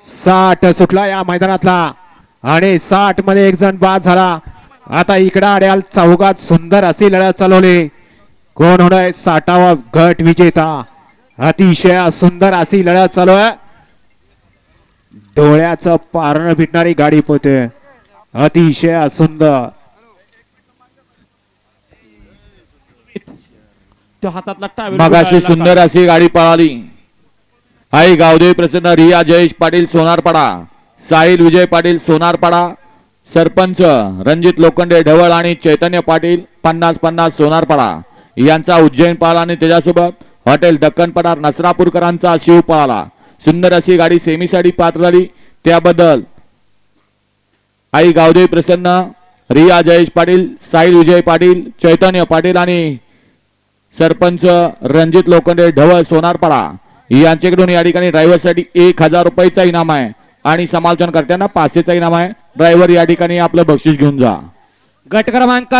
60 सुटला या मैदानातला आणि 60 मध्ये एक जण बाद झाला. आता इकडे आड्याल चौघात सुंदर अशी लढत चालवली. कोण होणार 60वा गट विजेता. अतिशय सुंदर अशी लढत चालू आहे. डोळ्याचं पारण फिटणारी गाडी पोहते. अतिशय सुंदर हातातला टावेल मगाशी सुंदर अशी गाडी पळाली. आई गावदेवी प्रसन्न रिया जयेश पाटील सोनारपाडा, साहिल विजय पाटील सोनारपाडा, सरपंच रणजित लोखंडे ढवळ आणि चैतन्य पाटील 50-50 सोनारपाडा यांचा उज्जैन पळाला आणि त्याच्यासोबत हॉटेल दक्कन पठार नसरापूरकरांचा शिव पळाला. सुंदर अशी गाडी सेमीसाठी पात्र झाली. त्याबद्दल आई गावदेवी प्रसन्न रिया जयेश पाटील, साहिल विजय पाटील, चैतन्य पाटील आणि सरपंच रणजित लोखंडे ढवळ सोनारपाडा यांच्याकडून या ठिकाणी ड्रायव्हरसाठी 1000 रुपयाचा इनाम आहे आणि समालोचन करताना 500चा इनाम आहे. ड्रायव्हर या ठिकाणी आपलं बक्षीस घेऊन जा. गट क्रमांक